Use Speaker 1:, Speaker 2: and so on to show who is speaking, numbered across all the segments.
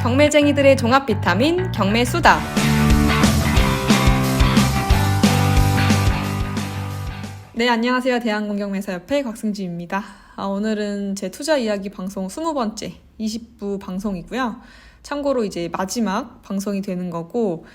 Speaker 1: 경매쟁이들의 종합 비타민 경매수다. 네, 안녕하세요. 대한공경매사협회 곽승지입니다. 오늘은 제 투자 이야기 방송 20번째 20부 방송이고요. 참고로 이제 마지막 방송이 되는 거고,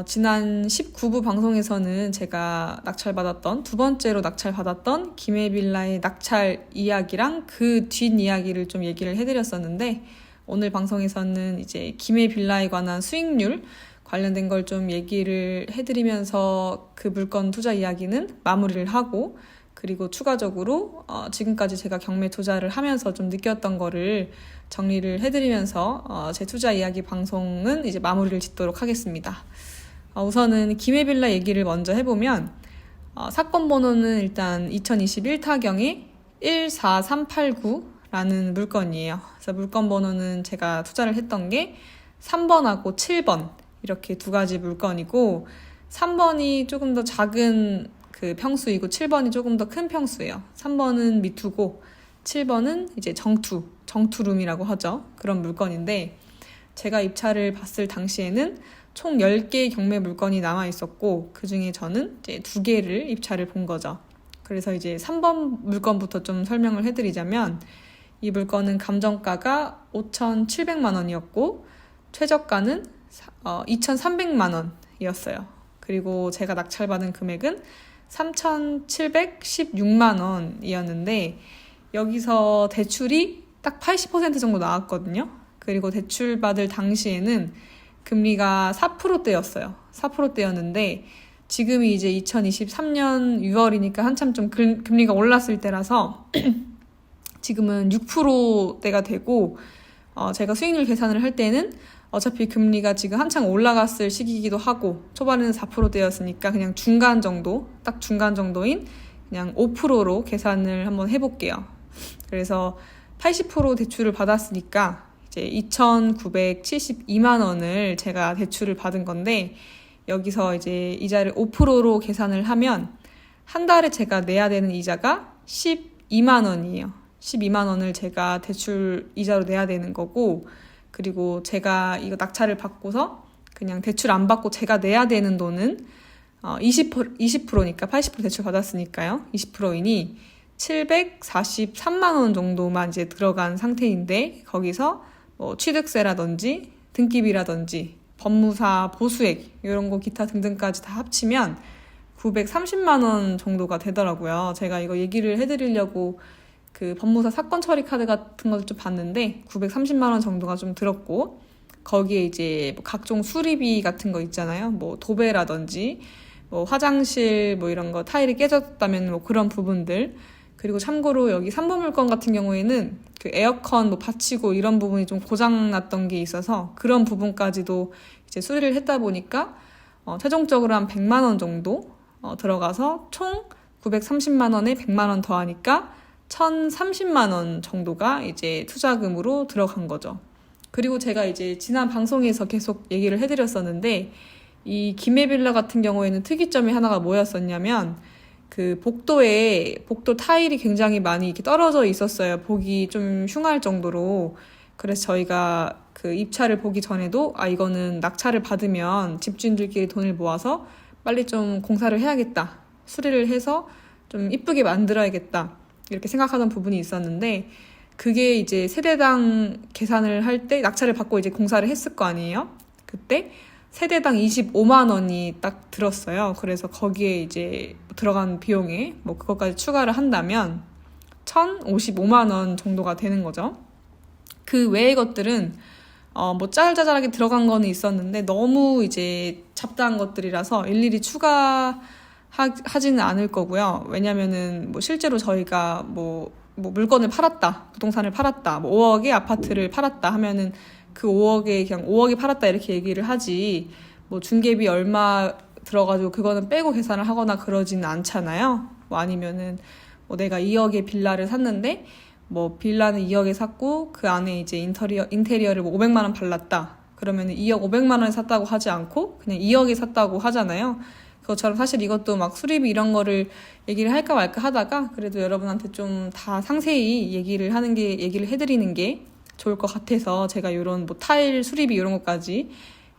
Speaker 1: 지난 19부 방송에서는 제가 낙찰받았던, 두 번째로 낙찰받았던 김해빌라의 낙찰 이야기랑 그 뒷이야기를 좀 얘기를 해드렸었는데, 오늘 방송에서는 이제 김해빌라에 관한 수익률 관련된 걸 좀 얘기를 해드리면서 그 물건 투자 이야기는 마무리를 하고, 그리고 추가적으로 지금까지 제가 경매 투자를 하면서 좀 느꼈던 거를 정리를 해드리면서 제 투자 이야기 방송은 이제 마무리를 짓도록 하겠습니다. 우선은 김해빌라 얘기를 먼저 해보면, 사건 번호는 일단 2021 타경의 14389라는 물건이에요. 그래서 물건 번호는 제가 투자를 했던 게 3번하고 7번 이렇게 두 가지 물건이고, 3번이 조금 더 작은 그 평수이고 7번이 조금 더 큰 평수예요. 3번은 미투고 7번은 이제 정투룸이라고 하죠. 그런 물건인데, 제가 입찰을 봤을 당시에는 총 10개의 경매 물건이 남아 있었고, 그 중에 저는 이제 2개를 입찰을 본 거죠. 그래서 이제 3번 물건부터 좀 설명을 해드리자면, 이 물건은 감정가가 5,700만 원이었고 최저가는 2,300만 원이었어요. 그리고 제가 낙찰받은 금액은 3,716만 원이었는데, 여기서 대출이 딱 80% 정도 나왔거든요. 그리고 대출 받을 당시에는 금리가 4%대였어요. 4%대였는데 지금이 이제 2023년 6월이니까 한참 좀 금리가 올랐을 때라서 지금은 6%대가 되고, 제가 수익률 계산을 할 때는 어차피 금리가 지금 한창 올라갔을 시기이기도 하고, 초반에는 4%대였으니까 그냥 중간 정도, 딱 중간 정도인 그냥 5%로 계산을 한번 해볼게요. 그래서 80% 대출을 받았으니까 이제 2,972만 원을 제가 대출을 받은 건데, 여기서 이제 이자를 5%로 계산을 하면 한 달에 제가 내야 되는 이자가 12만 원이에요. 12만 원을 제가 대출 이자로 내야 되는 거고, 그리고 제가 이거 낙찰을 받고서 그냥 대출 안 받고 제가 내야 되는 돈은 20%니까 80% 대출 받았으니까요. 20%이니 743만 원 정도만 이제 들어간 상태인데, 거기서 뭐 취득세라든지 등기비라든지 법무사 보수액 이런 거 기타 등등까지 다 합치면 930만 원 정도가 되더라고요. 제가 이거 얘기를 해드리려고 그 법무사 사건 처리 카드 같은 것도 좀 봤는데 930만 원 정도가 좀 들었고, 거기에 이제 뭐 각종 수리비 같은 거 있잖아요. 뭐 도배라든지 뭐 화장실 뭐 이런 거 타일이 깨졌다면 뭐 그런 부분들, 그리고 참고로 여기 3번 물건 같은 경우에는 그 에어컨 뭐 받치고 이런 부분이 좀 고장 났던 게 있어서 그런 부분까지도 이제 수리를 했다 보니까 최종적으로 한 100만 원 정도 들어가서 총 930만 원에 100만 원 더하니까 1,030만 원 정도가 이제 투자금으로 들어간 거죠. 그리고 제가 이제 지난 방송에서 계속 얘기를 해드렸었는데, 이 김해빌라 같은 경우에는 특이점이 하나가 뭐였었냐면, 그 복도 타일이 굉장히 많이 이렇게 떨어져 있었어요. 보기 좀 흉할 정도로. 그래서 저희가 그 입찰을 보기 전에도 이거는 낙찰을 받으면 집주인들끼리 돈을 모아서 빨리 좀 공사를 해야겠다, 수리를 해서 좀 이쁘게 만들어야겠다, 이렇게 생각하던 부분이 있었는데, 그게 이제 세대당 계산을 할 때 낙찰을 받고 이제 공사를 했을 거 아니에요? 그때 세대당 25만 원이 딱 들었어요. 그래서 거기에 이제 들어간 비용에 뭐 그것까지 추가를 한다면 1,055만 원 정도가 되는 거죠. 그 외의 것들은 뭐 짜잘하게 들어간 거는 있었는데 너무 이제 잡다한 것들이라서 일일이 추가하지는 않을 거고요. 왜냐면은 뭐 실제로 저희가 뭐 물건을 팔았다, 부동산을 팔았다, 뭐 5억의 아파트를 팔았다 하면은 그 5억에 그냥 5억에 팔았다 이렇게 얘기를 하지, 뭐 중개비 얼마 들어가지고 그거는 빼고 계산을 하거나 그러지는 않잖아요. 뭐 아니면은 뭐 내가 2억의 빌라를 샀는데 뭐 빌라는 2억에 샀고 그 안에 이제 인테리어를 뭐 500만 원 발랐다, 그러면은 2억 500만 원에 샀다고 하지 않고 그냥 2억에 샀다고 하잖아요. 그것처럼 사실 이것도 막 수리비 이런 거를 얘기를 할까 말까 하다가 그래도 여러분한테 좀 다 상세히 얘기를 해드리는 게 좋을 것 같아서 제가 이런 뭐 타일 수리비 이런 것까지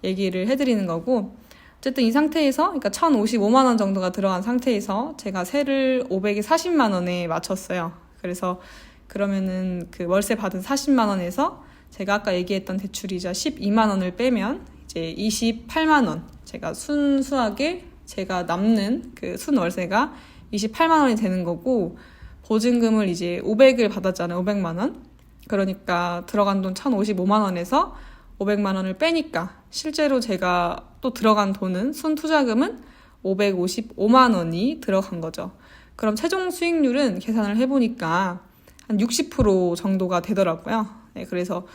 Speaker 1: 얘기를 해드리는 거고, 어쨌든 이 상태에서, 그러니까 1,055만 원 정도가 들어간 상태에서 제가 세를 540만 원에 맞췄어요. 그래서 그러면은 그 월세 받은 40만 원에서 제가 아까 얘기했던 대출이자 12만 원을 빼면 이제 28만 원, 제가 순수하게 제가 남는 그 순월세가 28만 원이 되는 거고, 보증금을 이제 500을 받았잖아요. 500만 원. 그러니까 들어간 돈 1,055만 원에서 500만 원을 빼니까 실제로 제가 또 들어간 돈은 순투자금은 555만 원이 들어간 거죠. 그럼 최종 수익률은 계산을 해보니까 한 60% 정도가 되더라고요. 네, 그래서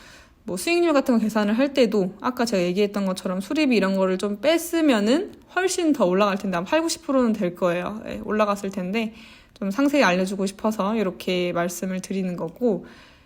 Speaker 1: 뭐 수익률 같은 거 계산을 할 때도 아까 제가 얘기했던 것처럼 수리비 이런 거를 좀 뺐으면은 훨씬 더 올라갈 텐데 한 8, 90%는 될 거예요. 네, 올라갔을 텐데 좀 상세히 알려주고 싶어서 이렇게 말씀을 드리는 거고,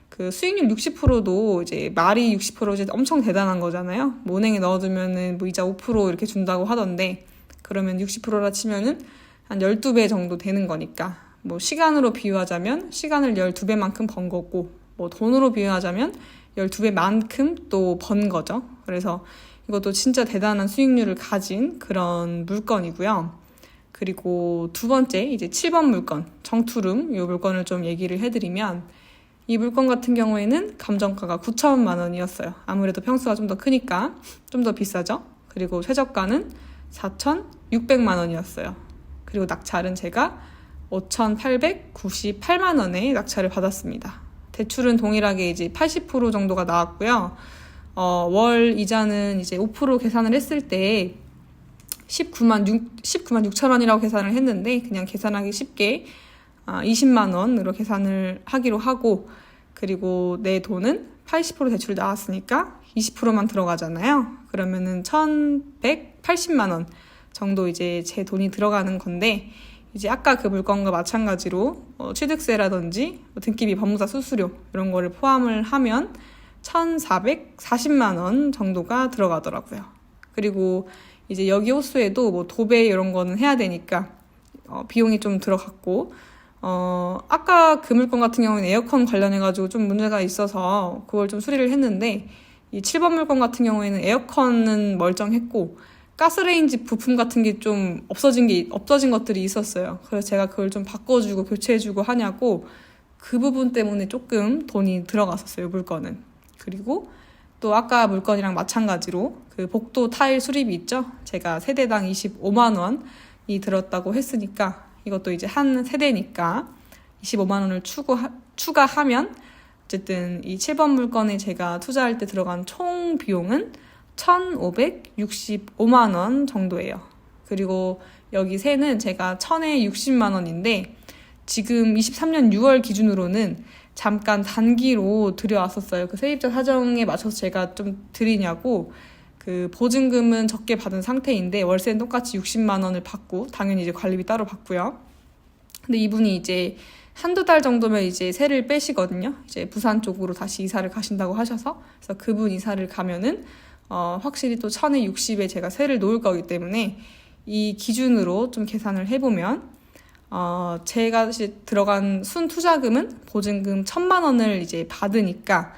Speaker 1: 그 수익률 60%도 이제 말이 60% 이제 엄청 대단한 거잖아요. 뭐 은행에 넣어두면은 뭐 이자 5% 이렇게 준다고 하던데, 그러면 60%라 치면은 한 12배 정도 되는 거니까, 뭐 시간으로 비유하자면 시간을 12배만큼 번 거고, 뭐 돈으로 비유하자면 12배만큼 또 번 거죠. 그래서 이것도 진짜 대단한 수익률을 가진 그런 물건이고요. 그리고 두 번째, 이제 7번 물건, 정투룸, 이 물건을 좀 얘기를 해드리면, 이 물건 같은 경우에는 감정가가 9천만 원이었어요. 아무래도 평수가 좀 더 크니까 좀 더 비싸죠. 그리고 최저가는 4,600만 원이었어요. 그리고 낙찰은 제가 5,898만 원에 낙찰을 받았습니다. 대출은 동일하게 이제 80% 정도가 나왔고요. 월 이자는 이제 5% 계산을 했을 때 19만 6천 원이라고 계산을 했는데, 그냥 계산하기 쉽게 20만 원으로 계산을 하기로 하고, 그리고 내 돈은 80% 대출 나왔으니까 20%만 들어가잖아요. 그러면은 1,180만 원 정도 이제 제 돈이 들어가는 건데, 이제 아까 그 물건과 마찬가지로 취득세라든지 등기비, 법무사 수수료 이런 거를 포함을 하면 1,440만 원 정도가 들어가더라고요. 그리고 이제 여기 호수에도 뭐 도배 이런 거는 해야 되니까 비용이 좀 들어갔고, 아까 그 물건 같은 경우는 에어컨 관련해가지고 좀 문제가 있어서 그걸 좀 수리를 했는데, 이 7번 물건 같은 경우에는 에어컨은 멀쩡했고 가스레인지 부품 같은 게 좀 없어진 것들이 있었어요. 그래서 제가 그걸 좀 바꿔주고 교체해주고 하냐고 그 부분 때문에 조금 돈이 들어갔었어요, 물건은. 그리고 또 아까 물건이랑 마찬가지로 그 복도 타일 수리비 있죠? 제가 세대당 25만 원이 들었다고 했으니까, 이것도 이제 한 세대니까 25만 원을 추가하면 어쨌든 이 7번 물건에 제가 투자할 때 들어간 총 비용은 1,565만 원 정도예요. 그리고 여기 세는 제가 1,000에 60만 원인데 지금 23년 6월 기준으로는 잠깐 단기로 들여왔었어요. 그 세입자 사정에 맞춰서 제가 좀 드리냐고. 그 보증금은 적게 받은 상태인데 월세는 똑같이 60만 원을 받고, 당연히 이제 관리비 따로 받고요. 근데 이분이 이제 한두 달 정도면 이제 세를 빼시거든요. 이제 부산 쪽으로 다시 이사를 가신다고 하셔서. 그래서 그분 이사를 가면은 확실히 또 1,000에 60에 제가 세를 놓을 거기 때문에 이 기준으로 좀 계산을 해보면 제가 들어간 순 투자금은 보증금 1,000만 원을 이제 받으니까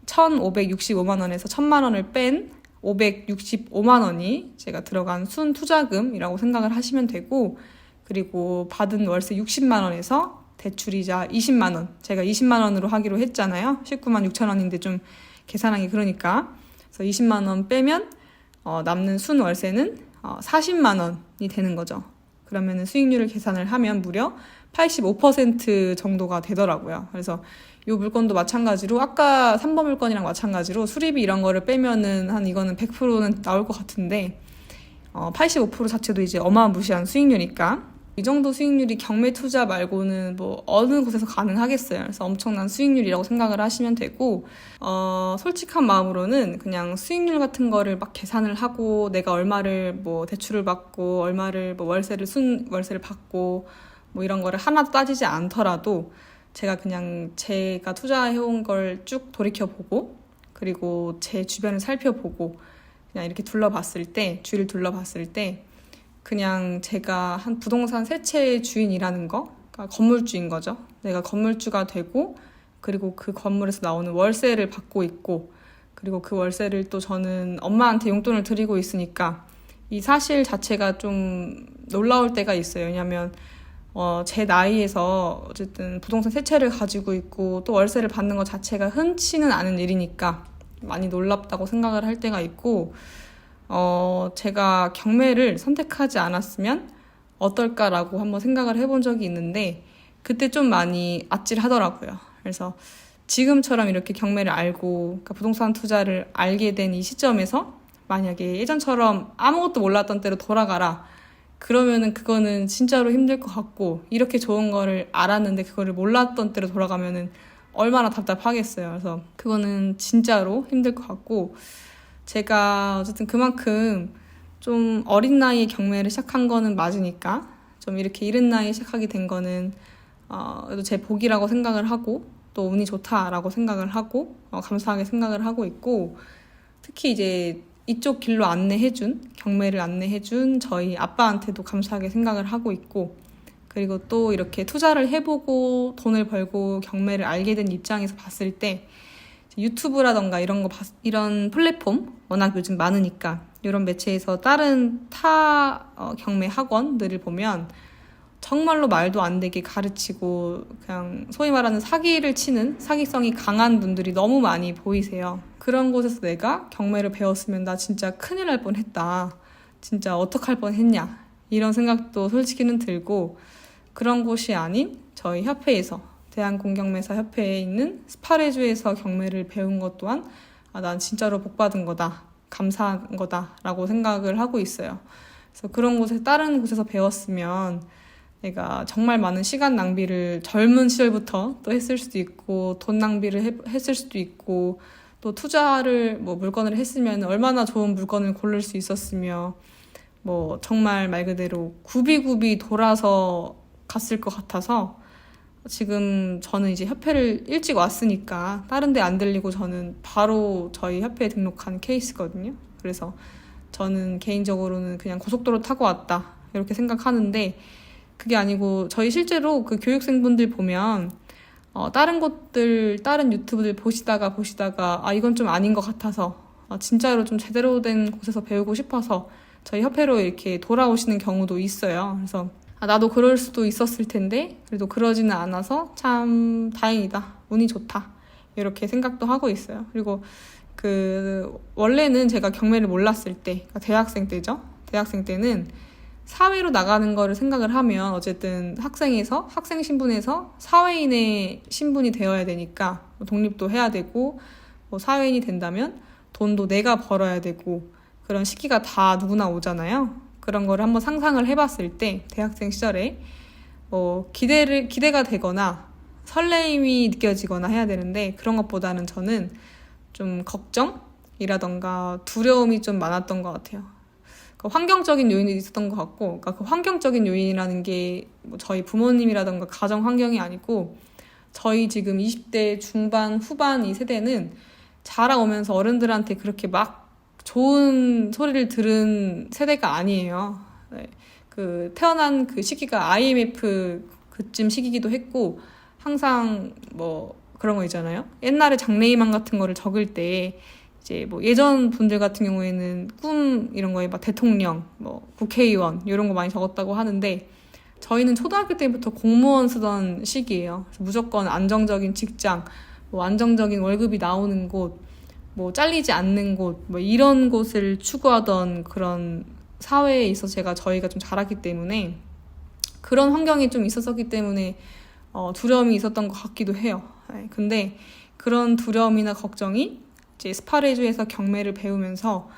Speaker 1: 1,565만 원에서 1,000만 원을 뺀 565만 원이 제가 들어간 순 투자금이라고 생각을 하시면 되고, 그리고 받은 월세 60만 원에서 대출이자 20만 원, 제가 20만 원으로 하기로 했잖아요. 19만 6천 원인데 좀 계산하기 그러니까. 그래서 20만 원 빼면 남는 순 월세는 40만 원이 되는 거죠. 그러면 수익률을 계산을 하면 무려 85% 정도가 되더라고요. 그래서 이 물건도 마찬가지로 아까 3번 물건이랑 마찬가지로 수리비 이런 거를 빼면은 한 이거는 100%는 나올 것 같은데 85% 자체도 이제 어마무시한 수익률이니까 이 정도 수익률이 경매 투자 말고는 뭐 어느 곳에서 가능하겠어요. 그래서 엄청난 수익률이라고 생각을 하시면 되고, 솔직한 마음으로는 그냥 수익률 같은 거를 막 계산을 하고 내가 얼마를 뭐 대출을 받고 얼마를 뭐 월세를 받고 뭐 이런 거를 하나도 따지지 않더라도 제가 그냥 제가 투자해온 걸 쭉 돌이켜보고, 그리고 제 주변을 살펴보고 그냥 이렇게 주위를 둘러봤을 때 그냥 제가 한 부동산 세 채의 주인이라는 거, 그러니까 건물주인 거죠. 내가 건물주가 되고 그리고 그 건물에서 나오는 월세를 받고 있고, 그리고 그 월세를 또 저는 엄마한테 용돈을 드리고 있으니까 이 사실 자체가 좀 놀라울 때가 있어요. 왜냐하면 제 나이에서 어쨌든 부동산 세 채를 가지고 있고 또 월세를 받는 것 자체가 흔치는 않은 일이니까 많이 놀랍다고 생각을 할 때가 있고, 제가 경매를 선택하지 않았으면 어떨까라고 한번 생각을 해본 적이 있는데 그때 좀 많이 아찔하더라고요. 그래서 지금처럼 이렇게 경매를 알고, 그러니까 부동산 투자를 알게 된 이 시점에서 만약에 예전처럼 아무것도 몰랐던 때로 돌아가라, 그러면은 그거는 진짜로 힘들 것 같고, 이렇게 좋은 거를 알았는데 그거를 몰랐던 때로 돌아가면은 얼마나 답답하겠어요. 그래서 그거는 진짜로 힘들 것 같고, 제가 어쨌든 그만큼 좀 어린 나이에 경매를 시작한 거는 맞으니까 좀 이렇게 이른 나이에 시작하게 된 거는 그래도 제 복이라고 생각을 하고, 또 운이 좋다라고 생각을 하고, 감사하게 생각을 하고 있고, 특히 이제 이쪽 길로 경매를 안내해준 저희 아빠한테도 감사하게 생각을 하고 있고, 그리고 또 이렇게 투자를 해보고 돈을 벌고 경매를 알게 된 입장에서 봤을 때 유튜브라던가 이런 플랫폼 워낙 요즘 많으니까 이런 매체에서 다른 경매 학원들을 보면 정말로 말도 안 되게 가르치고 그냥 소위 말하는 사기를 치는 사기성이 강한 분들이 너무 많이 보이세요. 그런 곳에서 내가 경매를 배웠으면 나 진짜 큰일 날 뻔했다, 진짜 어떡할 뻔했냐, 이런 생각도 솔직히는 들고, 그런 곳이 아닌 저희 협회에서, 대한공경매사 협회에 있는 스파레주에서 경매를 배운 것 또한 난 진짜로 복받은 거다, 감사한 거다라고 생각을 하고 있어요. 그래서 그런 다른 곳에서 배웠으면 내가 정말 많은 시간 낭비를 젊은 시절부터 또 했을 수도 있고, 돈 낭비를 했을 수도 있고, 또 투자를 물건을 했으면 얼마나 좋은 물건을 고를 수 있었으며, 정말 말 그대로 굽이굽이 돌아서 갔을 것 같아서, 지금 저는 이제 협회를 일찍 왔으니까 다른 데 안 들리고 저는 바로 저희 협회에 등록한 케이스거든요. 그래서 저는 개인적으로는 그냥 고속도로 타고 왔다 이렇게 생각하는데, 그게 아니고 저희 실제로 그 교육생분들 보면 다른 유튜브들 보시다가 이건 좀 아닌 것 같아서 진짜로 좀 제대로 된 곳에서 배우고 싶어서 저희 협회로 이렇게 돌아오시는 경우도 있어요. 그래서 나도 그럴 수도 있었을 텐데 그래도 그러지는 않아서 참 다행이다, 운이 좋다, 이렇게 생각도 하고 있어요. 그리고 원래는 제가 경매를 몰랐을 때, 그러니까 대학생 때죠. 대학생 때는 사회로 나가는 거를 생각을 하면 어쨌든 학생 신분에서 사회인의 신분이 되어야 되니까 독립도 해야 되고, 사회인이 된다면 돈도 내가 벌어야 되고, 그런 시기가 다 누구나 오잖아요. 그런 거를 한번 상상을 해봤을 때 대학생 시절에 기대가 되거나 설레임이 느껴지거나 해야 되는데, 그런 것보다는 저는 좀 걱정이라던가 두려움이 좀 많았던 것 같아요. 환경적인 요인이 있었던 것 같고, 그러니까 그 환경적인 요인이라는 게 저희 부모님이라던가 가정 환경이 아니고, 저희 지금 20대 중반 후반 이 세대는 자라오면서 어른들한테 그렇게 막 좋은 소리를 들은 세대가 아니에요. 네. 태어난 그 시기가 IMF 그쯤 시기기도 했고, 항상 그런 거 있잖아요. 옛날에 장래희망 같은 거를 적을 때 이제 예전 분들 같은 경우에는 꿈 이런 거에 대통령, 국회의원 이런 거 많이 적었다고 하는데, 저희는 초등학교 때부터 공무원 쓰던 시기예요. 그래서 무조건 안정적인 직장, 안정적인 월급이 나오는 곳, 잘리지 않는 곳, 이런 곳을 추구하던 그런 사회에 있어서 저희가 좀 자랐기 때문에, 그런 환경이 좀 있었기 때문에 두려움이 있었던 것 같기도 해요. 네. 근데 그런 두려움이나 걱정이 이제 스파레주에서 경매를 배우면서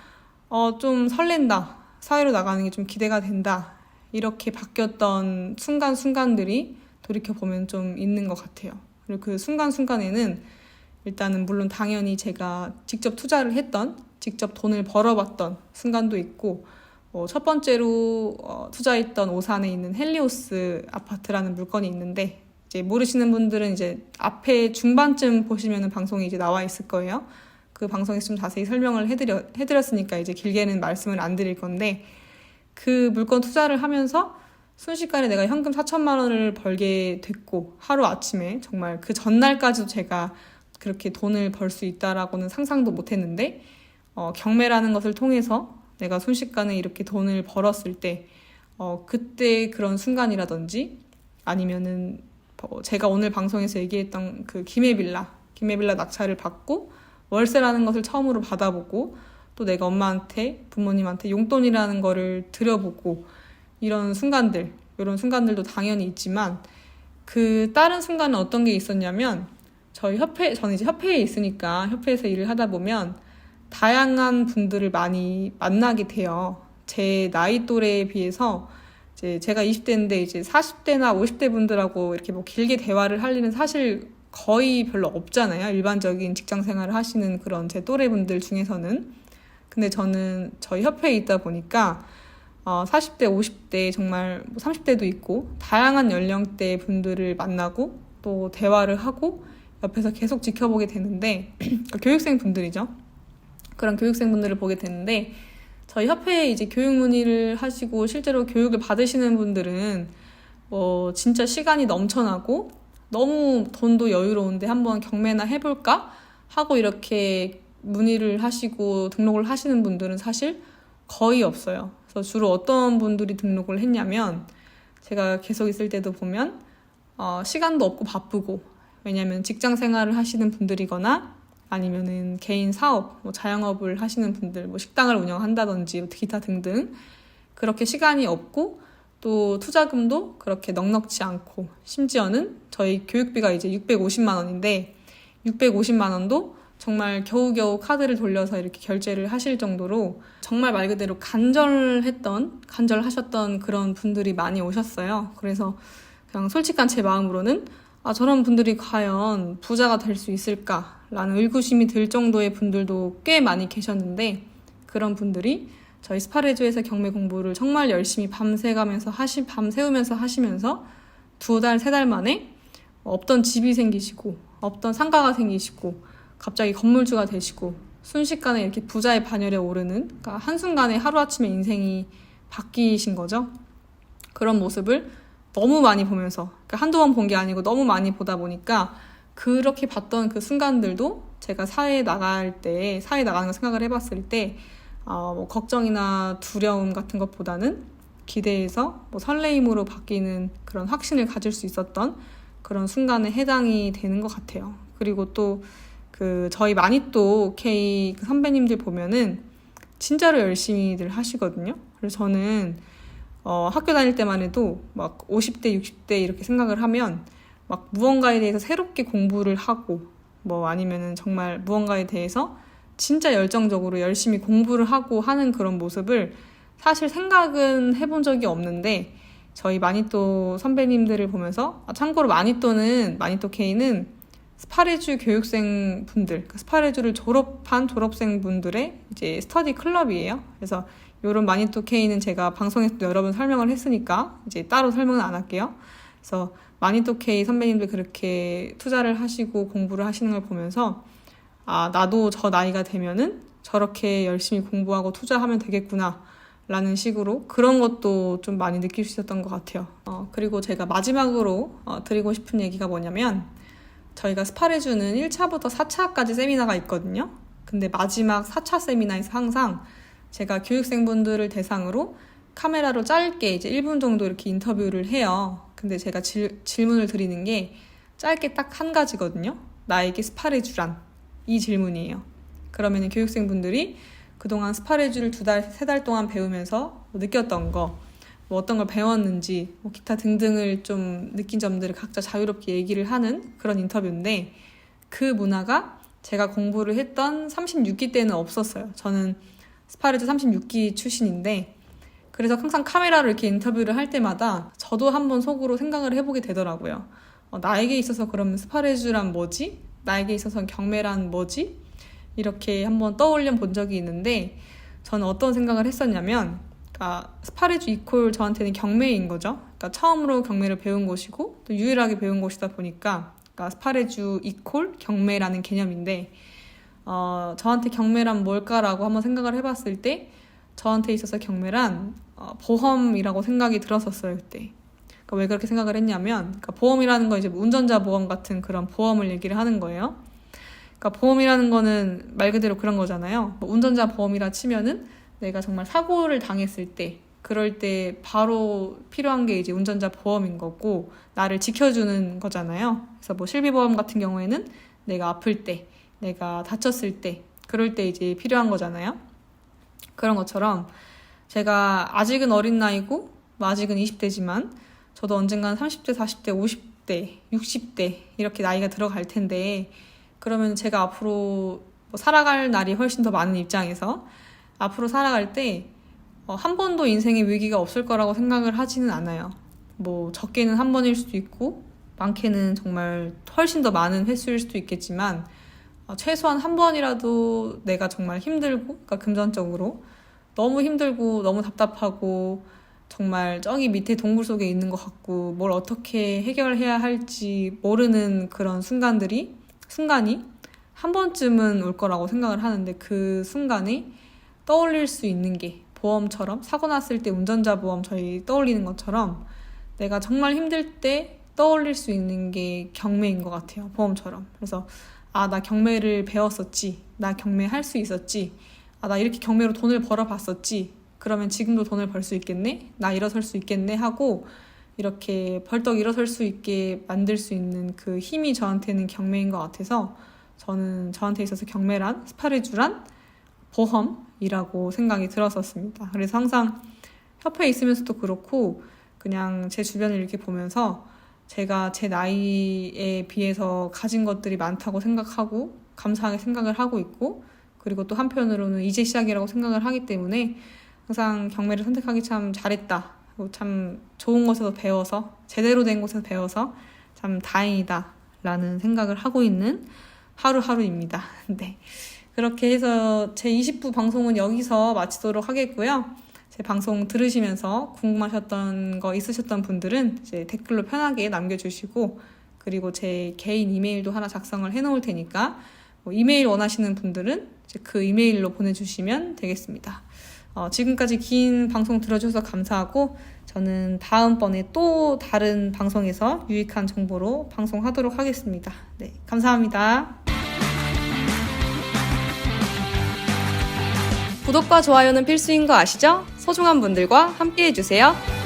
Speaker 1: 좀 설렌다, 사회로 나가는 게 좀 기대가 된다, 이렇게 바뀌었던 순간순간들이 돌이켜보면 좀 있는 것 같아요. 그리고 그 순간순간에는 일단은 물론 당연히 제가 직접 투자를 했던, 직접 돈을 벌어봤던 순간도 있고, 첫 번째로 투자했던 오산에 있는 헬리오스 아파트라는 물건이 있는데, 이제 모르시는 분들은 이제 앞에 중반쯤 보시면은 방송이 이제 나와 있을 거예요. 그 방송에서 좀 자세히 설명을 해드렸으니까 이제 길게는 말씀을 안 드릴 건데, 그 물건 투자를 하면서 순식간에 내가 현금 4천만 원을 벌게 됐고, 하루아침에 정말 그 전날까지도 제가 그렇게 돈을 벌 수 있다라고는 상상도 못 했는데, 경매라는 것을 통해서 내가 순식간에 이렇게 돈을 벌었을 때, 그때 그런 순간이라든지, 아니면은 제가 오늘 방송에서 얘기했던 그 기매빌라 낙찰을 받고 월세라는 것을 처음으로 받아보고, 또 내가 엄마한테, 부모님한테 용돈이라는 거를 드려보고, 이런 순간들도 당연히 있지만, 그 다른 순간은 어떤 게 있었냐면, 저는 이제 협회에 있으니까 협회에서 일을 하다 보면 다양한 분들을 많이 만나게 돼요. 제 나이 또래에 비해서 이제 제가 20대인데 이제 40대나 50대 분들하고 이렇게 뭐 길게 대화를 할 일은 사실 거의 별로 없잖아요. 일반적인 직장 생활을 하시는 그런 제 또래 분들 중에서는. 근데 저는 저희 협회에 있다 보니까 40대, 50대, 정말 30대도 있고 다양한 연령대 분들을 만나고 또 대화를 하고 옆에서 계속 지켜보게 되는데 교육생 분들이죠. 그런 교육생 분들을 보게 되는데 저희 협회에 이제 교육 문의를 하시고 실제로 교육을 받으시는 분들은 진짜 시간이 넘쳐나고 너무 돈도 여유로운데 한번 경매나 해볼까 하고 이렇게 문의를 하시고 등록을 하시는 분들은 사실 거의 없어요. 그래서 주로 어떤 분들이 등록을 했냐면 제가 계속 있을 때도 보면 시간도 없고 바쁘고, 왜냐하면 직장 생활을 하시는 분들이거나 아니면은 개인 사업, 자영업을 하시는 분들, 식당을 운영한다든지 기타 등등 그렇게 시간이 없고 또 투자금도 그렇게 넉넉지 않고, 심지어는 저희 교육비가 이제 650만 원인데 650만 원도 정말 겨우겨우 카드를 돌려서 이렇게 결제를 하실 정도로 정말 말 그대로 간절하셨던 그런 분들이 많이 오셨어요. 그래서 그냥 솔직한 제 마음으로는 저런 분들이 과연 부자가 될 수 있을까라는 의구심이 들 정도의 분들도 꽤 많이 계셨는데, 그런 분들이 저희 스파레주에서 경매 공부를 정말 열심히 밤새우면서 하시면서 2달, 3달 만에 없던 집이 생기시고 없던 상가가 생기시고 갑자기 건물주가 되시고 순식간에 이렇게 부자의 반열에 오르는, 그러니까 한순간에 하루아침에 인생이 바뀌신 거죠. 그런 모습을 너무 많이 보면서, 그러니까 한두 번 본 게 아니고 너무 많이 보다 보니까 그렇게 봤던 그 순간들도 제가 사회에 나가는 거 생각을 해봤을 때 걱정이나 두려움 같은 것보다는 기대해서 설레임으로 바뀌는 그런 확신을 가질 수 있었던 그런 순간에 해당이 되는 것 같아요. 그리고 또 저희 마니또 K 선배님들 보면은 진짜로 열심히들 하시거든요. 그래서 저는 학교 다닐 때만 해도 막 50대, 60대 이렇게 생각을 하면 막 무언가에 대해서 새롭게 공부를 하고 아니면은 정말 무언가에 대해서 진짜 열정적으로 열심히 공부를 하고 하는 그런 모습을 사실 생각은 해본 적이 없는데, 저희 마니또 선배님들을 보면서 참고로 마니또 K는 스파레주 교육생 분들, 그러니까 스파레주를 졸업한 졸업생 분들의 이제 스터디 클럽이에요. 그래서 이런 마니또 K는 제가 방송에서도 여러 번 설명을 했으니까 이제 따로 설명은 안 할게요. 그래서 마니또 K 선배님들 그렇게 투자를 하시고 공부를 하시는 걸 보면서 나도 저 나이가 되면은 저렇게 열심히 공부하고 투자하면 되겠구나 라는 식으로 그런 것도 좀 많이 느낄 수 있었던 것 같아요. 그리고 제가 마지막으로 드리고 싶은 얘기가 뭐냐면, 저희가 스파레주는 1차부터 4차까지 세미나가 있거든요. 근데 마지막 4차 세미나에서 항상 제가 교육생분들을 대상으로 카메라로 짧게 이제 1분 정도 이렇게 인터뷰를 해요. 근데 제가 질문을 드리는 게 짧게 딱 한 가지거든요. 나에게 스파레주란? 이 질문이에요. 그러면 교육생분들이 그동안 스파레주를 2달, 3달 동안 배우면서 느꼈던 거, 어떤 걸 배웠는지, 기타 등등을 좀 느낀 점들을 각자 자유롭게 얘기를 하는 그런 인터뷰인데, 그 문화가 제가 공부를 했던 36기 때는 없었어요. 저는 스파레주 36기 출신인데, 그래서 항상 카메라로 이렇게 인터뷰를 할 때마다 저도 한번 속으로 생각을 해보게 되더라고요. 나에게 있어서 그러면 스파레주란 뭐지? 나에게 있어서 경매란 뭐지? 이렇게 한번 떠올려 본 적이 있는데, 저는 어떤 생각을 했었냐면, 스파레주 이퀄 저한테는 경매인 거죠. 그러니까 처음으로 경매를 배운 곳이고 또 유일하게 배운 곳이다 보니까 스파레주 이퀄 경매라는 개념인데, 저한테 경매란 뭘까라고 한번 생각을 해봤을 때 저한테 있어서 경매란 보험이라고 생각이 들었었어요, 그때. 그러니까 왜 그렇게 생각을 했냐면, 그러니까 보험이라는 건 이제 운전자 보험 같은 그런 보험을 얘기를 하는 거예요. 그러니까 보험이라는 거는 말 그대로 그런 거잖아요. 뭐 운전자 보험이라 치면은 내가 정말 사고를 당했을 때, 그럴 때 바로 필요한 게 이제 운전자 보험인 거고, 나를 지켜주는 거잖아요. 그래서 뭐 실비보험 같은 경우에는 내가 아플 때, 내가 다쳤을 때, 그럴 때 이제 필요한 거잖아요. 그런 것처럼 제가 아직은 어린 나이고, 뭐 아직은 20대지만, 저도 언젠간 30대, 40대, 50대, 60대 이렇게 나이가 들어갈 텐데, 그러면 제가 앞으로 뭐 살아갈 날이 훨씬 더 많은 입장에서 앞으로 살아갈 때 한 번도 인생에 위기가 없을 거라고 생각을 하지는 않아요. 뭐 적게는 한 번일 수도 있고 많게는 정말 훨씬 더 많은 횟수일 수도 있겠지만 최소한 한 번이라도 내가 정말 힘들고, 그러니까 금전적으로 너무 힘들고 너무 답답하고 정말 저기 밑에 동굴 속에 있는 것 같고 뭘 어떻게 해결해야 할지 모르는 그런 순간이 한 번쯤은 올 거라고 생각을 하는데, 그 순간에 떠올릴 수 있는 게 보험처럼, 사고 났을 때 운전자 보험 저희 떠올리는 것처럼 내가 정말 힘들 때 떠올릴 수 있는 게 경매인 것 같아요, 보험처럼. 그래서 나 경매를 배웠었지, 나 경매 할 수 있었지, 나 이렇게 경매로 돈을 벌어봤었지, 그러면 지금도 돈을 벌 수 있겠네, 나 일어설 수 있겠네 하고 이렇게 벌떡 일어설 수 있게 만들 수 있는 그 힘이 저한테는 경매인 것 같아서, 저는 저한테 있어서 경매란, 스파르주란 보험이라고 생각이 들었었습니다. 그래서 항상 협회에 있으면서도 그렇고 그냥 제 주변을 이렇게 보면서 제가 제 나이에 비해서 가진 것들이 많다고 생각하고 감사하게 생각을 하고 있고, 그리고 또 한편으로는 이제 시작이라고 생각을 하기 때문에 항상 경매를 선택하기 참 잘했다, 참 좋은 곳에서 배워서, 제대로 된 곳에서 배워서 참 다행이다 라는 생각을 하고 있는 하루하루입니다. 네. 그렇게 해서 제 20부 방송은 여기서 마치도록 하겠고요. 제 방송 들으시면서 궁금하셨던 거 있으셨던 분들은 이제 댓글로 편하게 남겨주시고, 그리고 제 개인 이메일도 하나 작성을 해놓을 테니까 뭐 이메일 원하시는 분들은 이제 그 이메일로 보내주시면 되겠습니다. 지금까지 긴 방송 들어주셔서 감사하고, 저는 다음번에 또 다른 방송에서 유익한 정보로 방송하도록 하겠습니다. 네, 감사합니다.
Speaker 2: 구독과 좋아요는 필수인 거 아시죠? 소중한 분들과 함께 해주세요.